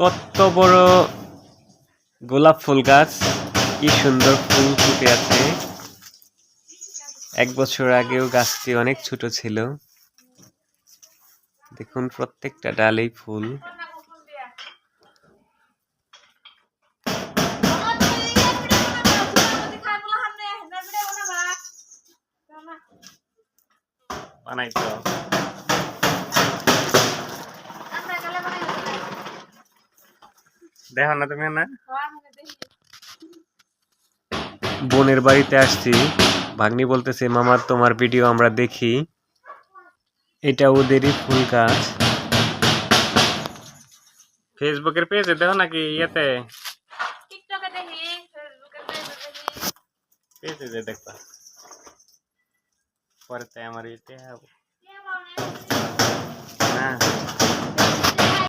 কত বড় গোলাপ ফুল গাছ, কি সুন্দর ফুল ফুটে আছে। 1 বছর আগেও গাছটি অনেক ছোট ছিল। দেখুন প্রত্যেকটা ডালেই ফুল। বানাইতো দেখো না তুমি না, বোনের বাড়িতে আসছি, ভাগ্নি বলতেছে মামা তোমার ভিডিও আমরা দেখি। এটা ওদেরই ফুল গাছ। ফেসবুকের পেজে দেখো নাকি ইয়েতে টিকটকে দেখি, ফেসবুকে দেখি, পেজে দেখবা পরে তাই আমার ইতে